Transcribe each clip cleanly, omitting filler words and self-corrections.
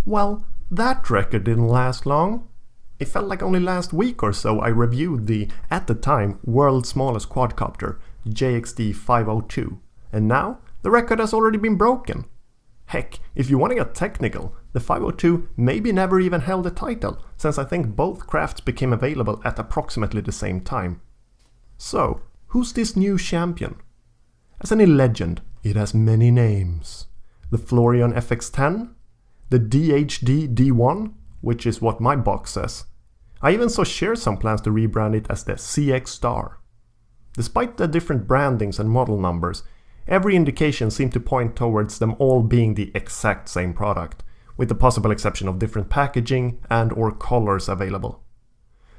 Well, that record didn't last long. It felt like only last week or so I reviewed the, at the time, world's smallest quadcopter, the JXD 502, and now the record has already been broken. Heck, if you want to get technical, the 502 maybe never even held a title, since I think both crafts became available at approximately the same time. So, who's this new champion? As any legend, it has many names. The Florian FX10? The DHD D1, which is what my box says. I even saw some plans to rebrand it as the CX Star. Despite the different brandings and model numbers, every indication seemed to point towards them all being the exact same product, with the possible exception of different packaging and or colors available.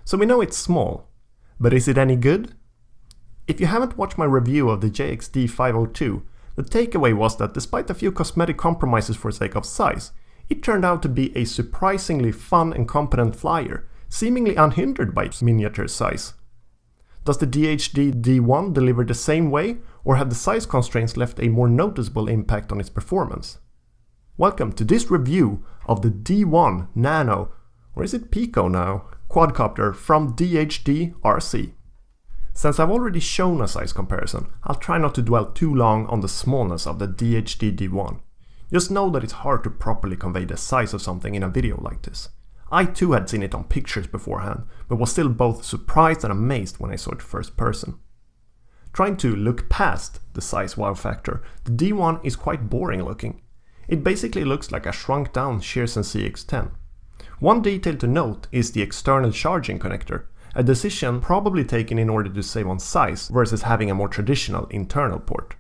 So we know it's small, but is it any good? If you haven't watched my review of the JXD 502, the takeaway was that despite a few cosmetic compromises for sake of size, it turned out to be a surprisingly fun and competent flyer, seemingly unhindered by its miniature size. Does the DHD D1 deliver the same way, or have the size constraints left a more noticeable impact on its performance? Welcome to this review of the D1 Nano, or is it Pico now, quadcopter from DHD RC. Since I've already shown a size comparison, I'll try not to dwell too long on the smallness of the DHD D1. Just know that it's hard to properly convey the size of something in a video like this. I too had seen it on pictures beforehand, but was still both surprised and amazed when I saw it first person. Trying to look past the size wow factor, the D1 is quite boring looking. It basically looks like a shrunk down Shearson CX10. One detail to note is the external charging connector, a decision probably taken in order to save on size versus having a more traditional internal port.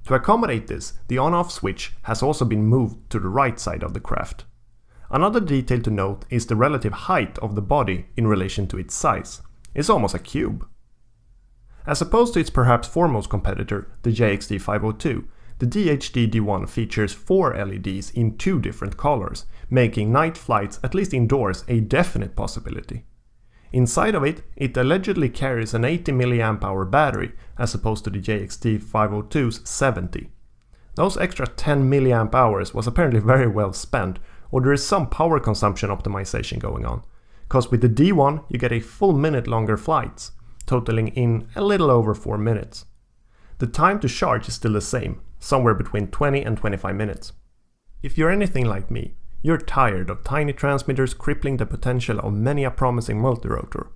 To accommodate this, the on-off switch has also been moved to the right side of the craft. Another detail to note is the relative height of the body in relation to its size. It's almost a cube. As opposed to its perhaps foremost competitor, the JXD 502, the DHD D1 features 4 LEDs in 2 different colors, making night flights, at least indoors, a definite possibility. Inside of it, it allegedly carries an 80 mAh battery, as opposed to the JXD 502's 70. Those extra 10 mAh was apparently very well spent, or there is some power consumption optimization going on, cause with the D1 you get a full minute longer flights, totaling in a little over 4 minutes. The time to charge is still the same, somewhere between 20 and 25 minutes. If you're anything like me, you're tired of tiny transmitters crippling the potential of many a promising multirotor.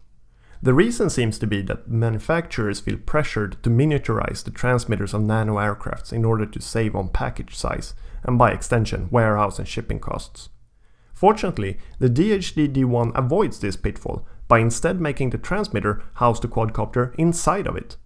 The reason seems to be that manufacturers feel pressured to miniaturize the transmitters of nano aircrafts in order to save on package size, and by extension, warehouse and shipping costs. Fortunately, the DHD D1 avoids this pitfall by instead making the transmitter house the quadcopter inside of it.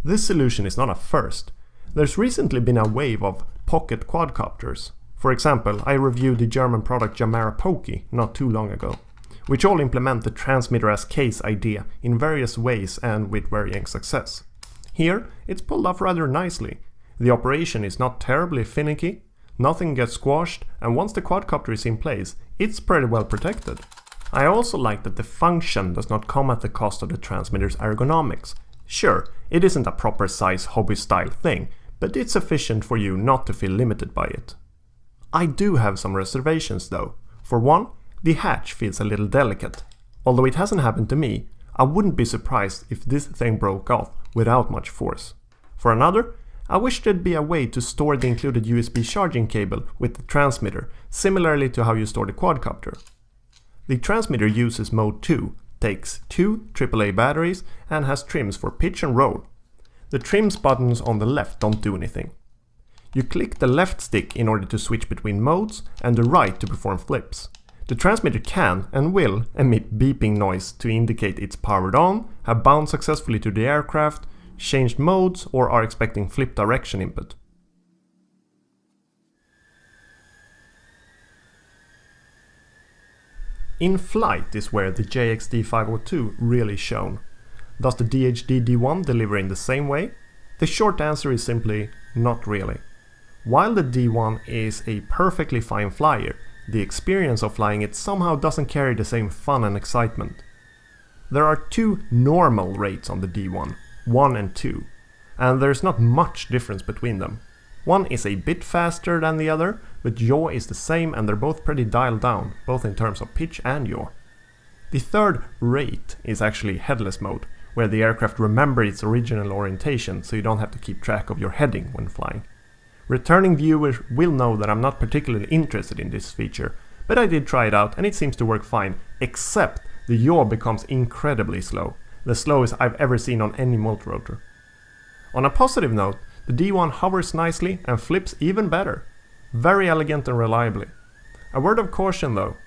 This solution is not a first. There's recently been a wave of pocket quadcopters. For example, I reviewed the German product Jamara Pokey not too long ago, which all implement the transmitter as case idea in various ways and with varying success. Here, it's pulled off rather nicely. The operation is not terribly finicky, nothing gets squashed, and once the quadcopter is in place, it's pretty well protected. I also like that the function does not come at the cost of the transmitter's ergonomics. Sure, it isn't a proper size hobby style thing, but it's sufficient for you not to feel limited by it. I do have some reservations though. For one, the hatch feels a little delicate. Although it hasn't happened to me, I wouldn't be surprised if this thing broke off without much force. For another, I wish there'd be a way to store the included USB charging cable with the transmitter, similarly to how you store the quadcopter. The transmitter uses mode 2, takes 2 AAA batteries and has trims for pitch and roll. The trims buttons on the left don't do anything. You click the left stick in order to switch between modes and the right to perform flips. The transmitter can and will emit beeping noise to indicate it's powered on, have bound successfully to the aircraft, changed modes, or are expecting flip direction input. In flight is where the JXD 502 really shone. Does the DHD D1 deliver in the same way? The short answer is simply not really. While the D1 is a perfectly fine flyer, the experience of flying it somehow doesn't carry the same fun and excitement. There are 2 normal rates on the D1, 1 and 2, and there's not much difference between them. One is a bit faster than the other, but yaw is the same and they're both pretty dialed down, both in terms of pitch and yaw. The third, rate, is actually headless mode, where the aircraft remembers its original orientation so you don't have to keep track of your heading when flying. Returning viewers will know that I'm not particularly interested in this feature, but I did try it out and it seems to work fine, except the yaw becomes incredibly slow, the slowest I've ever seen on any multirotor. On a positive note, the D1 hovers nicely and flips even better. Very elegant and reliably. A word of caution though,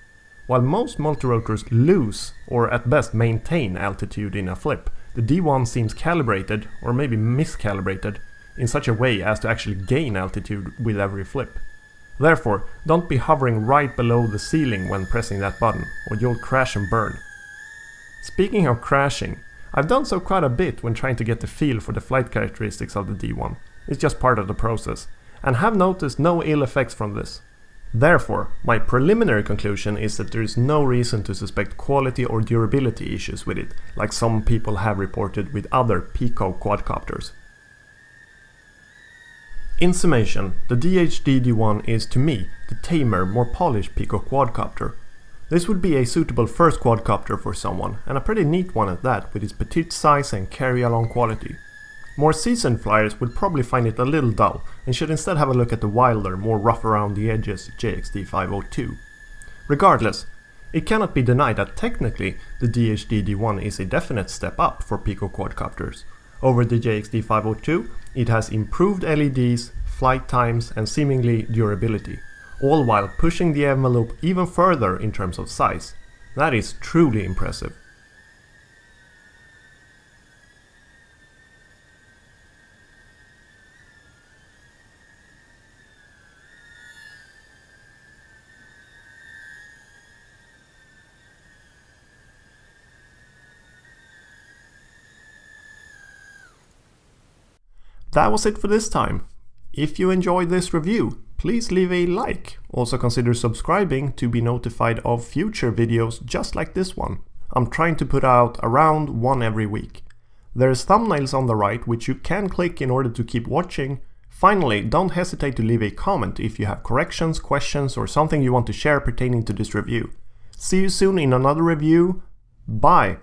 while most multirotors lose or at best maintain altitude in a flip, the D1 seems calibrated, or maybe miscalibrated, in such a way as to actually gain altitude with every flip. Therefore, don't be hovering right below the ceiling when pressing that button, or you'll crash and burn. Speaking of crashing, I've done so quite a bit when trying to get the feel for the flight characteristics of the D1. It's just part of the process, and have noticed no ill effects from this. Therefore, my preliminary conclusion is that there is no reason to suspect quality or durability issues with it, like some people have reported with other Pico quadcopters. In summation, the DHD D1 is to me the tamer, more polished Pico quadcopter. This would be a suitable first quadcopter for someone, and a pretty neat one at that with its petite size and carry-along quality. More seasoned flyers would probably find it a little dull, and should instead have a look at the wilder, more rough around the edges JXD 502. Regardless, it cannot be denied that technically the DHD D1 is a definite step up for Pico quadcopters. Over the JXD 502, it has improved LEDs, flight times and seemingly durability, all while pushing the envelope even further in terms of size. That is truly impressive. That was it for this time. If you enjoyed this review, please leave a like. Also consider subscribing to be notified of future videos just like this one. I'm trying to put out around one every week. There's thumbnails on the right which you can click in order to keep watching. Finally, don't hesitate to leave a comment if you have corrections, questions or something you want to share pertaining to this review. See you soon in another review. Bye!